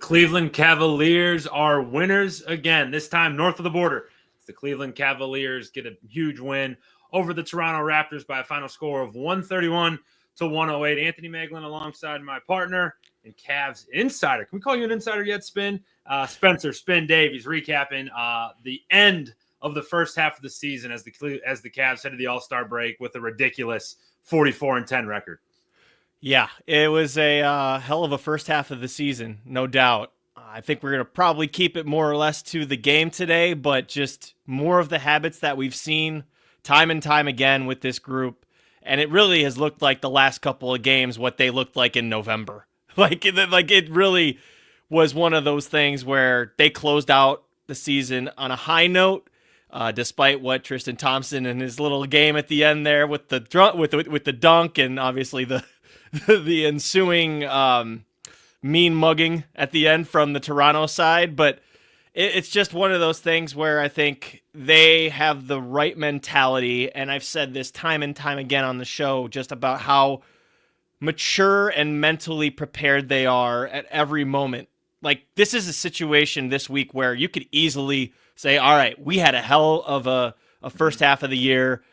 Cleveland Cavaliers are winners again, this time north of the border. The Cleveland Cavaliers get a huge win over the Toronto Raptors by a final score of 131-108. Anthony Moeglin alongside my partner and Cavs insider. Can we call you an insider yet, Spin? Spencer Spin Davies recapping the end of the first half of the season as the Cavs head to the All-Star break with a ridiculous 44-10 record. Yeah, it was a hell of a first half of the season, no doubt. I think we're going to probably keep it more or less to the game today, but just more of the habits that we've seen time and time again with this group. And it really has looked like the last couple of games what they looked like in November. Like it really was one of those things where they closed out the season on a high note, despite what Tristan Thompson and his little game at the end there with the dunk and obviously the ensuing mean mugging at the end from the Toronto side. But it's just one of those things where I think they have the right mentality, and I've said this time and time again on the show just about how mature and mentally prepared they are at every moment. Like, this is a situation this week where you could easily say, all right, we had a hell of a first half of the year.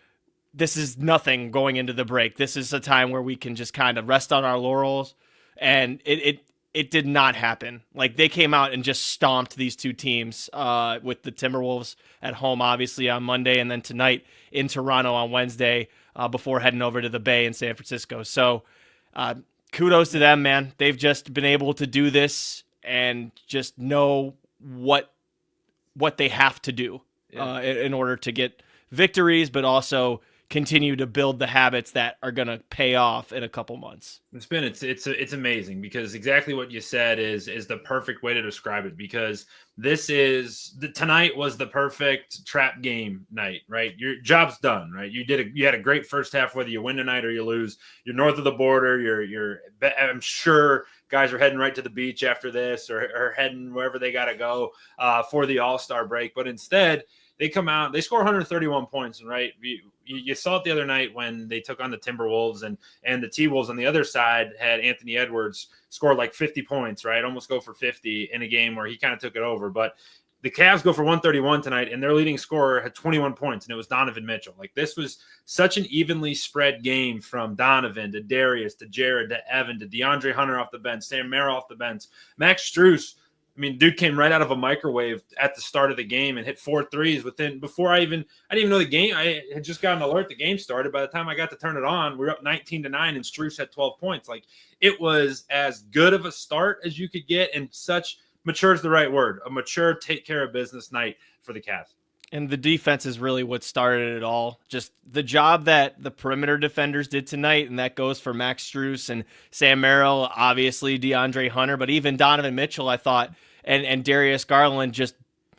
This is nothing going into the break. This is a time where we can just kind of rest on our laurels. And it did not happen. Like, they came out and just stomped these two teams with the Timberwolves at home, obviously, on Monday, and then tonight in Toronto on Wednesday before heading over to the Bay in San Francisco. So kudos to them, man. They've just been able to do this and just know what they have to do in order to get victories, but also continue to build the habits that are going to pay off in a couple months. It's amazing, because exactly what you said is the perfect way to describe it, because tonight was the perfect trap game night, right? Your job's done, right? You had a great first half, whether you win tonight or you lose. You're north of the border. I'm sure guys are heading right to the beach after this, or heading wherever they got to go for the All-Star break. But instead, they come out, they score 131 points, right? You saw it the other night when they took on the Timberwolves, and the T-Wolves on the other side had Anthony Edwards score like 50 points, right? Almost go for 50 in a game where he kind of took it over. But the Cavs go for 131 tonight, and their leading scorer had 21 points, and it was Donovan Mitchell. Like, this was such an evenly spread game from Donovan to Darius to Jared to Evan to DeAndre Hunter off the bench, Sam Merrill off the bench, Max Strus. I mean, dude came right out of a microwave at the start of the game and hit 4 threes before I didn't even know the game. I had just got an alert the game started. By the time I got to turn it on, we were up 19-9, and Strus had 12 points. Like, it was as good of a start as you could get, and such mature is the right word, a mature take care of business night for the Cavs. And the defense is really what started it all. Just the job that the perimeter defenders did tonight, and that goes for Max Strus and Sam Merrill, obviously DeAndre Hunter, but even Donovan Mitchell, I thought, and Darius Garland just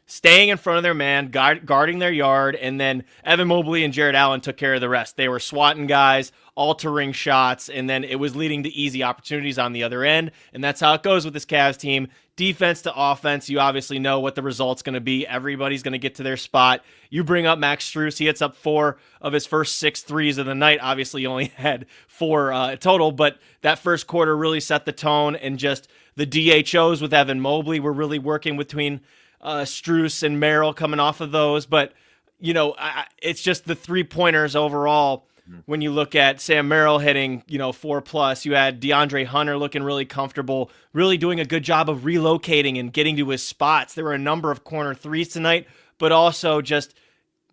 staying in front of their man, guarding their yard, and then Evan Mobley and Jared Allen took care of the rest. They were swatting guys, altering shots, and then it was leading to easy opportunities on the other end, and that's how it goes with this Cavs team. Defense to offense, you obviously know what the result's going to be. Everybody's going to get to their spot. You bring up Max Strus. He hits up 4 of his first 6 threes of the night. Obviously, he only had 4 total, but that first quarter really set the tone, and just the DHOs with Evan Mobley were really working between Strus and Merrill coming off of those. But, it's just the three-pointers overall. When you look at Sam Merrill hitting, 4+, you had DeAndre Hunter looking really comfortable, really doing a good job of relocating and getting to his spots. There were a number of corner threes tonight, but also just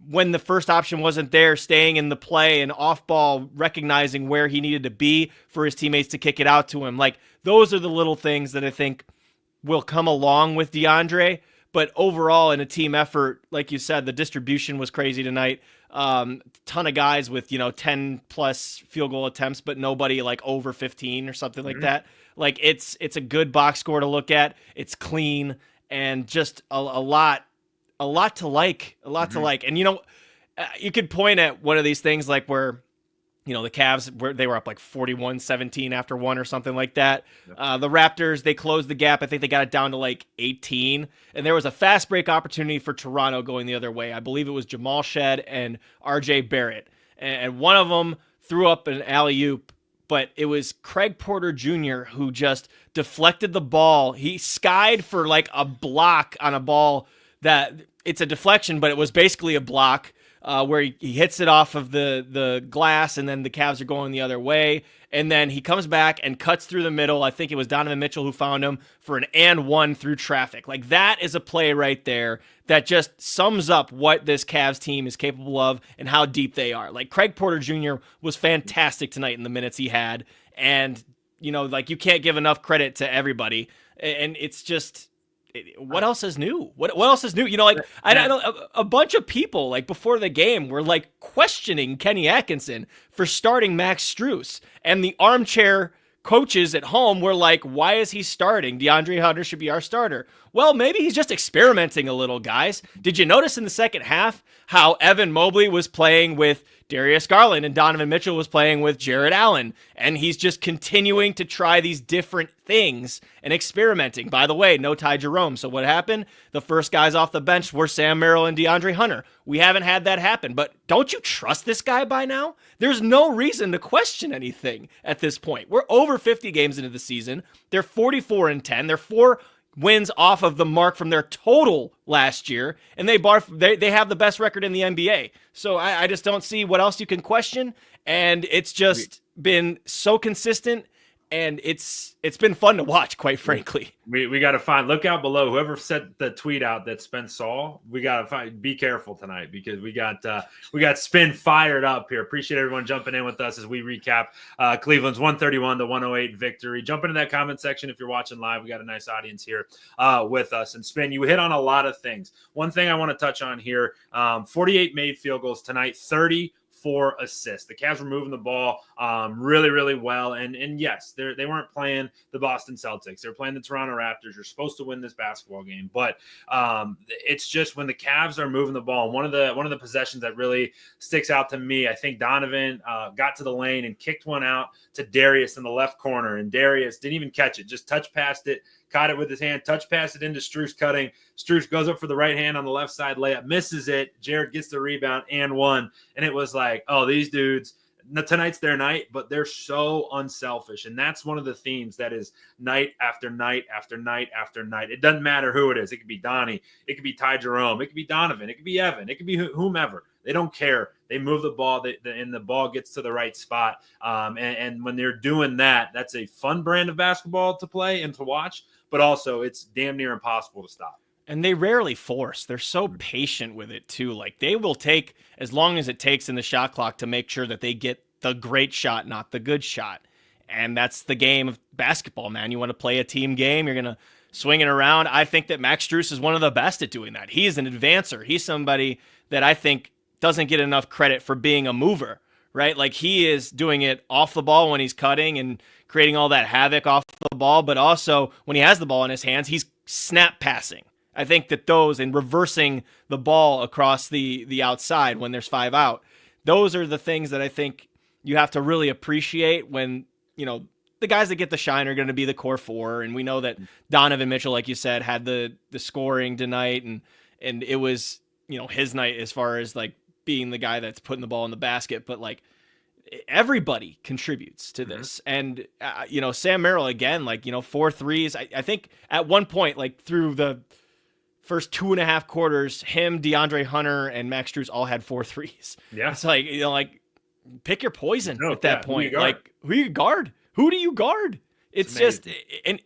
when the first option wasn't there, staying in the play and off ball, recognizing where he needed to be for his teammates to kick it out to him. Like, those are the little things that I think will come along with DeAndre. But overall, in a team effort, like you said, the distribution was crazy tonight. Ton of guys with 10+ field goal attempts, but nobody like over 15 or something like that. Like, it's a good box score to look at. It's clean, and just a lot to like. And you could point at one of these things like where the Cavs they were up like 41-17 after 1 or something like that. The Raptors, they closed the gap. I think they got it down to like 18, and there was a fast break opportunity for Toronto going the other way. I believe it was Jamal Shed and RJ Barrett, and one of them threw up an alley-oop but it was Craig Porter Jr. who just deflected the ball. He skied for like a block on a ball that it's a deflection, but it was basically a block where he hits it off of the glass, and then the Cavs are going the other way. And then he comes back and cuts through the middle. I think it was Donovan Mitchell who found him for an and one through traffic. Like, that is a play right there that just sums up what this Cavs team is capable of and how deep they are. Like, Craig Porter Jr. was fantastic tonight in the minutes he had. And, you know, like, you can't give enough credit to everybody. And it's just, what else is new? What else is new? You know, like, I don't a bunch of people, like, before the game were like questioning Kenny Atkinson for starting Max Strus, and the armchair coaches at home were like, why is he starting? DeAndre Hunter should be our starter. Well, maybe he's just experimenting a little, guys. Did you notice in the second half how Evan Mobley was playing with Darius Garland and Donovan Mitchell was playing with Jared Allen? And he's just continuing to try these different things and experimenting. By the way, no Ty Jerome. So what happened? The first guys off the bench were Sam Merrill and DeAndre Hunter. We haven't had that happen. But don't you trust this guy by now? There's no reason to question anything at this point. We're over 50 games into the season. They're 44-10. They're 4 wins off of the mark from their total last year, and they have the best record in the NBA. So I just don't see what else you can question, and it's just been so consistent, and it's been fun to watch, quite frankly. We got to look out below. Whoever sent the tweet out that Spence saw, we got to be careful tonight, because we got Spin fired up here. Appreciate everyone jumping in with us as we recap Cleveland's 131-108 victory. Jump into that comment section if you're watching live. We got a nice audience here with us. And Spin, you hit on a lot of things. One thing I want to touch on here, 48 made field goals tonight, 34 assists. The Cavs were moving the ball really, really well. And yes, they weren't playing the Boston Celtics. They're playing the Toronto Raptors. You're supposed to win this basketball game. But it's just when the Cavs are moving the ball, one of the possessions that really sticks out to me, I think Donovan got to the lane and kicked one out to Darius in the left corner. And Darius didn't even catch it, just touch past it, caught it with his hand, touch past it into Strus cutting. Strus goes up for the right hand on the left side layup, misses it. Jared gets the rebound and one. And it was like, oh, these dudes, tonight's their night, but they're so unselfish. And that's one of the themes that is night after night after night after night. It doesn't matter who it is. It could be Donnie. It could be Ty Jerome. It could be Donovan. It could be Evan. It could be whomever. They don't care. They move the ball, and the ball gets to the right spot. And when they're doing that, that's a fun brand of basketball to play and to watch, but also it's damn near impossible to stop. And they rarely force. They're so patient with it, too. Like, they will take as long as it takes in the shot clock to make sure that they get the great shot, not the good shot. And that's the game of basketball, man. You want to play a team game, you're going to swing it around. I think that Max Strus is one of the best at doing that. He's an advancer. He's somebody that I think doesn't get enough credit for being a mover, right? Like, he is doing it off the ball when he's cutting and creating all that havoc off the ball, but also when he has the ball in his hands, he's snap passing. I think that those, and reversing the ball across the outside when there's 5 out, those are the things that I think you have to really appreciate when, you know, the guys that get the shine are going to be the core 4. And we know that Donovan Mitchell, like you said, had the scoring tonight, and it was, you know, his night as far as like being the guy that's putting the ball in the basket. But like, everybody contributes to this. And, you know, Sam Merrill again, like, you know, 4 threes. I think at one point, like through the first 2.5 quarters, him, DeAndre Hunter, and Max Strus all had 4 threes. Yeah. It's like, you know, like, pick your poison at that point. Like, who do you guard? Who do you guard? It's just, and,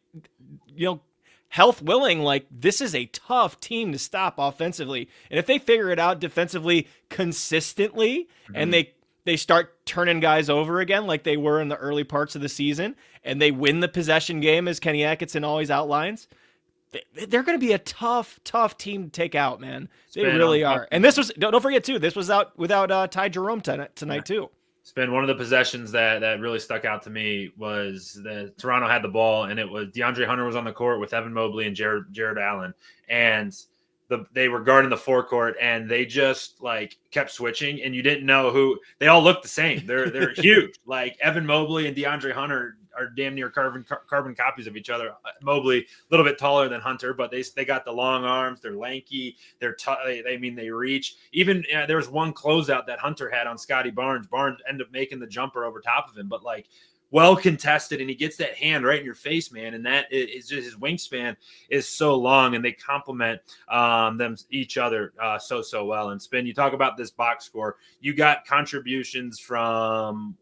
you know, health willing, like, this is a tough team to stop offensively. And if they figure it out defensively consistently, and they start turning guys over again like they were in the early parts of the season, and they win the possession game as Kenny Atkinson always outlines, they're going to be a tough team to take out, man. They really are. And this was, don't forget too, this was out without Ty Jerome tonight too. It's been one of the possessions that really stuck out to me was that Toronto had the ball, and it was DeAndre Hunter was on the court with Evan Mobley and Jared Allen, and they were guarding the forecourt, and they just like kept switching, and you didn't know who. They all look the same. They're huge. Like Evan Mobley and DeAndre Hunter are damn near carbon copies of each other. Mobley a little bit taller than Hunter, but they got the long arms. They're lanky. They reach. Even there was one closeout that Hunter had on Scotty Barnes. Barnes ended up making the jumper over top of him. But like well contested, and he gets that hand right in your face, man. And that is just, his wingspan is so long, and they complement them each other so well. And Spin, you talk about this box score. You got contributions from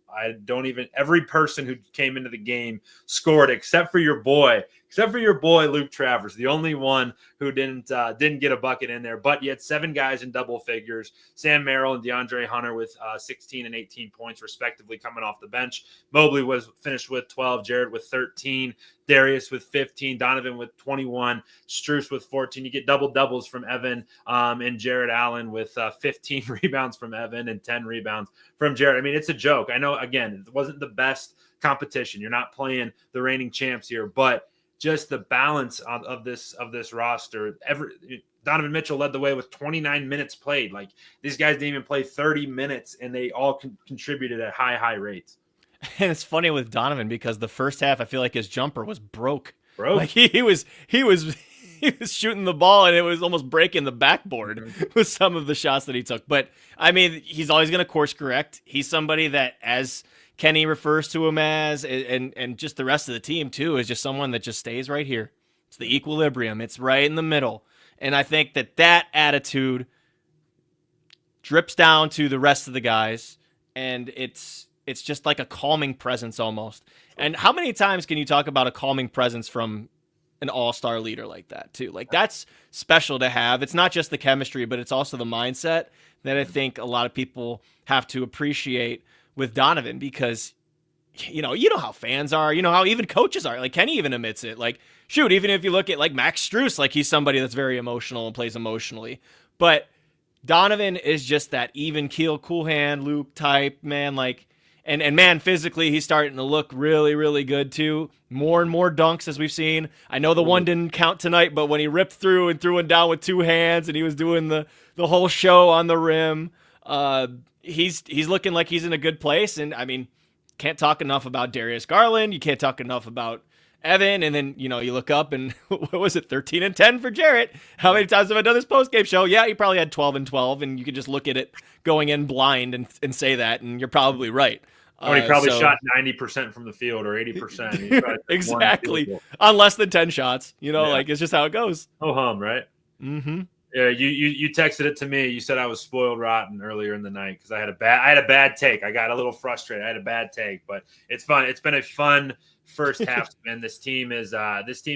every person who came into the game scored except for your boy Luke Travers, the only one who didn't get a bucket in there. But you had 7 guys in double figures: Sam Merrill and DeAndre Hunter with 16 and 18 points respectively coming off the bench. Mobley was finished with 12, Jared with 13, Darius with 15, Donovan with 21, Strus with 14. You get double doubles from Evan and Jared Allen with 15 rebounds from Evan and 10 rebounds from Jared. I mean, it's a joke. I know, again, it wasn't the best competition. You're not playing the reigning champs here, but just the balance of this roster. Donovan Mitchell led the way with 29 minutes played. Like, these guys didn't even play 30 minutes, and they all contributed at high rates. And it's funny with Donovan because the first half, I feel like his jumper was broke. Like he was shooting the ball, and it was almost breaking the backboard with some of the shots that he took. But I mean, he's always going to course correct. He's somebody that, as Kenny refers to him as, and just the rest of the team too, is just someone that just stays right here. It's the equilibrium. It's right in the middle. And I think that attitude drips down to the rest of the guys, and it's just like a calming presence almost. And how many times can you talk about a calming presence from an all-star leader like that too? Like, that's special to have. It's not just the chemistry, but it's also the mindset that I think a lot of people have to appreciate with Donovan, because you know how fans are, how even coaches are. Like, Kenny even admits it. Like, shoot, even if you look at like Max Strus, like, he's somebody that's very emotional and plays emotionally. But Donovan is just that even keel, cool hand Luke type, man. Like, and man, physically, he's starting to look really, really good too. More and more dunks as we've seen. I know the one didn't count tonight, but when he ripped through and threw one down with 2 hands, and he was doing the whole show on the rim, he's looking like he's in a good place. And I mean, can't talk enough about Darius Garland. You can't talk enough about Evan. And then, you look up and what was it? 13 and 10 for Jarrett. How many times have I done this postgame show? Yeah, he probably had 12 and 12, and you could just look at it going in blind and say that, and you're probably right. He probably shot 90% from the field or 80%. Exactly. On less than 10 shots, like, it's just how it goes. Oh, right? Mm-hmm. Yeah, you texted it to me. You said I was spoiled rotten earlier in the night because I had a bad take. I got a little frustrated. I had a bad take, but it's fun. It's been a fun first half, man. This team's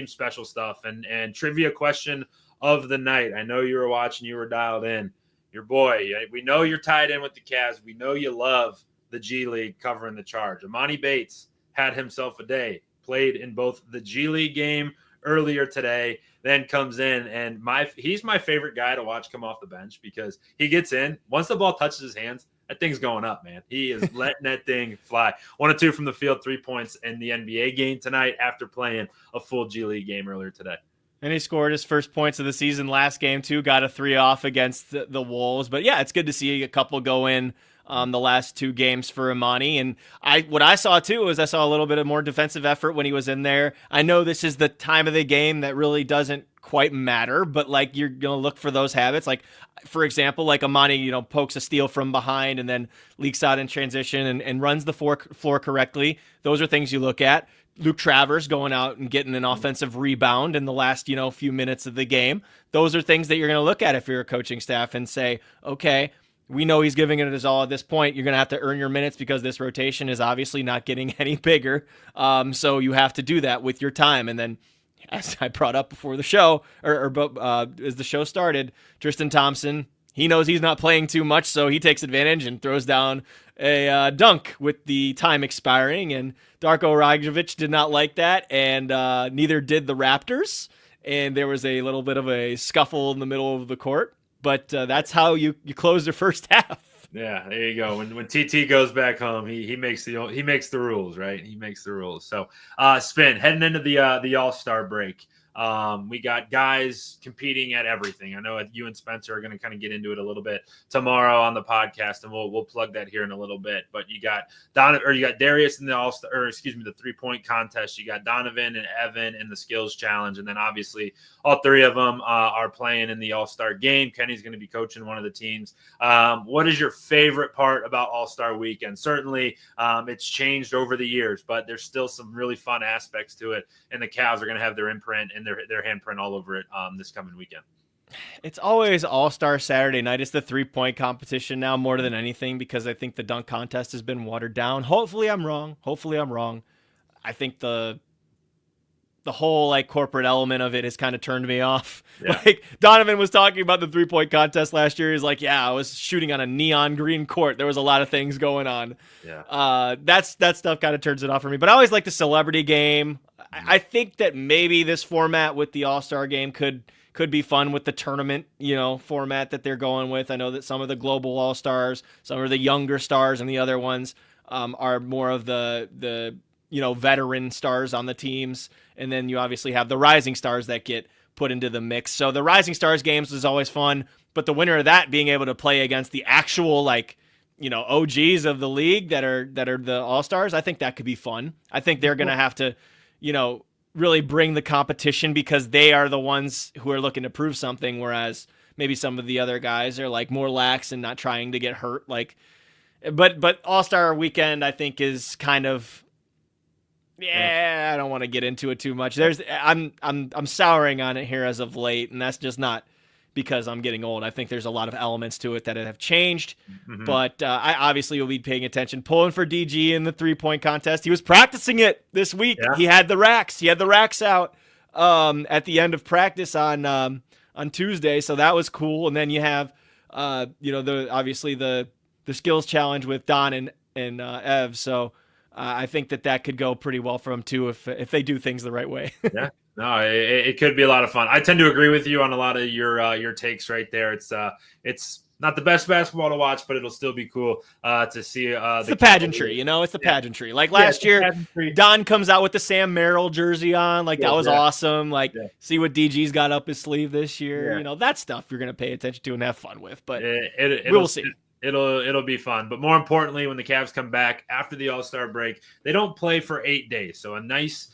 special stuff. And trivia question of the night. I know you were watching. You were dialed in. Your boy. We know you're tied in with the Cavs. We know you love the G League covering the charge. Amani Bates had himself a day. Played in both the G League game earlier today, then comes in, and he's my favorite guy to watch come off the bench because he gets in. Once the ball touches his hands, that thing's going up, man. He is letting that thing fly. 1 of 2 from the field, 3 points in the NBA game tonight after playing a full G League game earlier today. And he scored his first points of the season last game too. Got a 3 off against the Wolves. But yeah, it's good to see a couple go in the last 2 games for Imani. And what I saw too is I saw a little bit of more defensive effort when he was in there. I know this is the time of the game that really doesn't quite matter, but like, you're going to look for those habits. Like, for example, like Imani, pokes a steal from behind and then leaks out in transition and runs the floor correctly. Those are things you look at. Luke Travers going out and getting an offensive rebound in the last, few minutes of the game. Those are things that you're going to look at if you're a coaching staff and say, okay, we know he's giving it his all at this point. You're going to have to earn your minutes because this rotation is obviously not getting any bigger. So you have to do that with your time. And then, as I brought up before the show, as the show started, Tristan Thompson, he knows he's not playing too much, so he takes advantage and throws down a dunk with the time expiring. And Darko Rajovic did not like that, and neither did the Raptors. And there was a little bit of a scuffle in the middle of the court. But that's how you close the first half. Yeah, there you go. When TT goes back home, he makes the rules, right? He makes the rules. So, Spin, heading into the All-Star break, We got guys competing at everything. I know you and Spencer are going to kind of get into it a little bit tomorrow on the podcast, and we'll plug that here in a little bit. But you got you got Darius in the the 3-point contest. You got Donovan and Evan in the skills challenge, and then obviously all three of them are playing in the All-Star game. Kenny's going to be coaching one of the teams. What is your favorite part about All-Star Weekend? Certainly, it's changed over the years, but there's still some really fun aspects to it, and the Cavs are going to have their imprint and their handprint all over it this coming weekend. It's always All-Star Saturday night. It's the 3-point competition now more than anything, because I think the dunk contest has been watered down. Hopefully I'm wrong. I think the whole like corporate element of it has kind of turned me off. Yeah. Like Donovan was talking about the 3-point contest last year. He's like, yeah, I was shooting on a neon green court. There was a lot of things going on. Yeah. That stuff kind of turns it off for me. But I always like the celebrity game. I think that maybe this format with the All-Star game could be fun with the tournament, format that they're going with. I know that some of the global All-Stars, some of the younger stars, and the other ones are more of the veteran stars on the teams. And then you obviously have the rising stars that get put into the mix. So the rising stars games is always fun, but the winner of that being able to play against the actual OGs of the league that are the All-Stars, I think that could be fun. I think they're going to have to, really bring the competition, because they are the ones who are looking to prove something, whereas maybe some of the other guys are like more lax and not trying to get hurt. But All-Star Weekend, I think, is kind of, I don't want to get into it too much. I'm souring on it here as of late, and that's just not because I'm getting old. I think there's a lot of elements to it that have changed, but I obviously will be paying attention, pulling for DG in the 3-point contest. He was practicing it this week. Yeah. He had the racks out at the end of practice on Tuesday, so that was cool. And then you have the skills challenge with Don and Ev. So I think that could go pretty well for him too if they do things the right way. Yeah. No, it could be a lot of fun. I tend to agree with you on a lot of your takes right there. It's not the best basketball to watch, but it'll still be cool to see. It's the pageantry, It's the pageantry. Like last year, Don comes out with the Sam Merrill jersey on. That was awesome. See what DG's got up his sleeve this year. Yeah. That stuff you're going to pay attention to and have fun with. But we'll see. It'll be fun. But more importantly, when the Cavs come back after the All-Star break, they don't play for 8 days. So a nice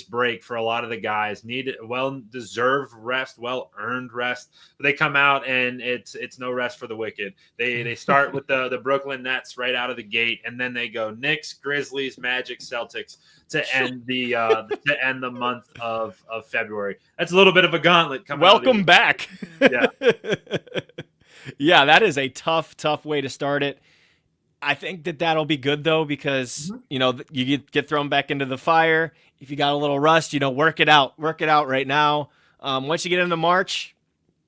break for a lot of the guys. Need well-deserved rest, well-earned rest. But they come out and it's no rest for the wicked. They start with the Brooklyn Nets right out of the gate, and then they go Knicks, Grizzlies, Magic, Celtics to end the month of February. That's a little bit of a gauntlet coming. Welcome back. Yeah. Yeah, that is a tough way to start it. I think that'll be good, though, because, you get thrown back into the fire. If you got a little rust, work it out. Work it out right now. Once you get into March,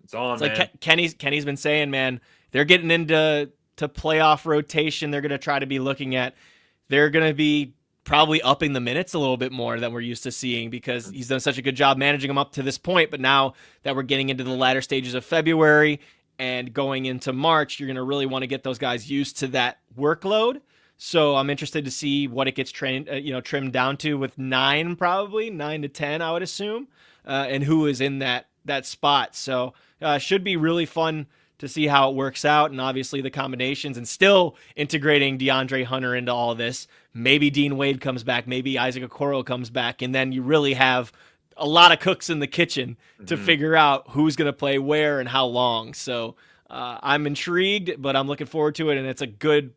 it's on, man. Like Kenny's been saying, man, they're getting into playoff rotation. They're going to try to be looking at – they're going to be probably upping the minutes a little bit more than we're used to seeing, because he's done such a good job managing them up to this point. But now that we're getting into the latter stages of February – and going into March, you're going to really want to get those guys used to that workload. So I'm interested to see what it gets trimmed down to with 9 to 10, I would assume, and who is in that spot. So should be really fun to see how it works out, and obviously the combinations, and still integrating DeAndre Hunter into all of this. Maybe Dean Wade comes back, maybe Isaac Okoro comes back, and then you really have a lot of cooks in the kitchen to figure out who's going to play where and how long. So I'm intrigued, but I'm looking forward to it, and it's a good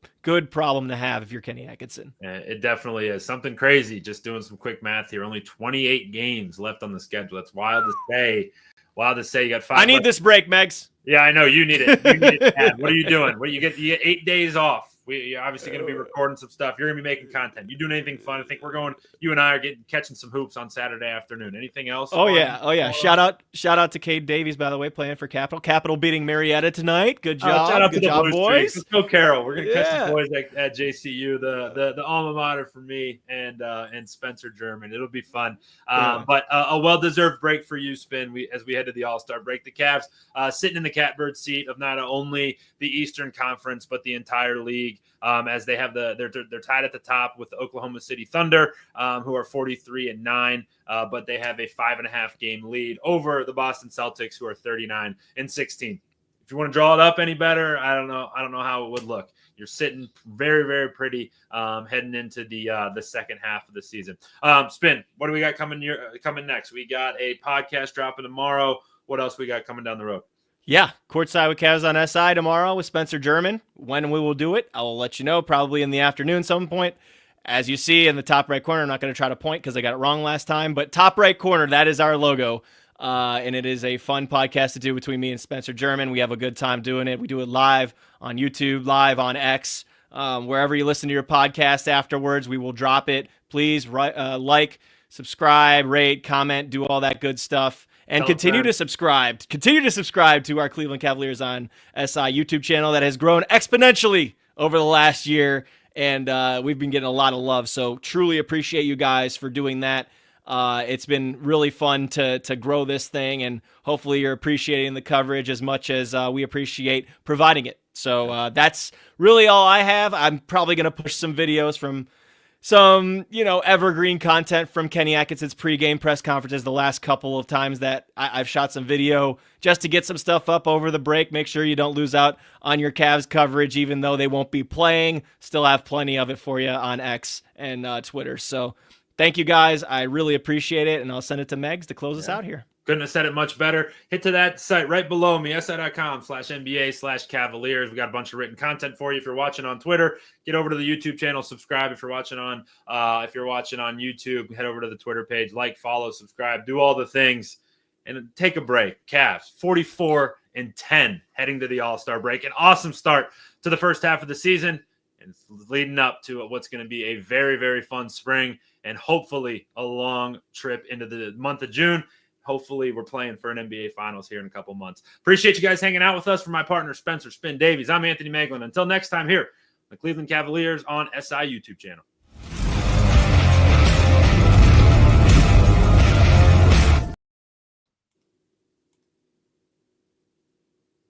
problem to have if you're Kenny Atkinson. It definitely is. Something crazy, just doing some quick math here. Only 28 games left on the schedule. That's wild to say. You got 5. I need this break, Megs. Yeah, I know. You need it. What are you doing? You get 8 days off. You're obviously going to be recording some stuff. You're going to be making content. You doing anything fun? I think you and I are catching some hoops on Saturday afternoon. Anything else? Oh yeah. Shout out to Cade Davies, by the way, playing for Capital. Capital beating Marietta tonight. Good job. Shout out to the job, boys. Let's go, Carol. We're going to catch the boys at JCU, the alma mater for me and Spencer German. It'll be fun. But a well-deserved break for you, Spin, as we head to the All-Star break. The Cavs sitting in the catbird seat of not only the Eastern Conference, but the entire league. league, as they have they're tied at the top with the Oklahoma City Thunder, who are 43-9, but they have a 5.5 game lead over the Boston Celtics, who are 39-16. If you want to draw it up any better, I don't know how it would look. You're sitting very, very pretty heading into the second half of the season. Spin, what do we got coming next? We got a podcast dropping tomorrow. What else we got coming down the road? Yeah, courtside with Cavs on SI tomorrow with Spencer German. When we will do it, I will let you know, probably in the afternoon some point. As you see in the top right corner, I'm not going to try to point because I got it wrong last time, but top right corner, that is our logo. And it is a fun podcast to do between me and Spencer German. We have a good time doing it. We do it live on YouTube, live on X, wherever you listen to your podcast afterwards. We will drop it. Please like, subscribe, rate, comment, do all that good stuff. And continue to subscribe to our Cleveland Cavaliers on SI YouTube channel that has grown exponentially over the last year. And we've been getting a lot of love. So truly appreciate you guys for doing that. It's been really fun to grow this thing, and hopefully you're appreciating the coverage as much as we appreciate providing it. So that's really all I have. I'm probably going to push some videos from some, evergreen content from Kenny Atkinson's pregame press conferences the last couple of times that I've shot some video just to get some stuff up over the break. Make sure you don't lose out on your Cavs coverage, even though they won't be playing. Still have plenty of it for you on X and Twitter. So thank you guys. I really appreciate it, and I'll send it to Megs to close us out here. Couldn't have said it much better. Hit to that site right below me, si.com/NBA/Cavaliers. We got a bunch of written content for you. If you're watching on Twitter, get over to the YouTube channel, subscribe. If you're watching on YouTube, head over to the Twitter page, like, follow, subscribe, do all the things, and take a break. Cavs 44-10 heading to the All-Star break. An awesome start to the first half of the season, and it's leading up to what's going to be a very, very fun spring and hopefully a long trip into the month of June. Hopefully we're playing for an NBA Finals here in a couple months. Appreciate you guys hanging out with us. For my partner, Spencer Spin Davies, I'm Anthony Moeglin. Until next time here, the Cleveland Cavaliers on SI YouTube channel.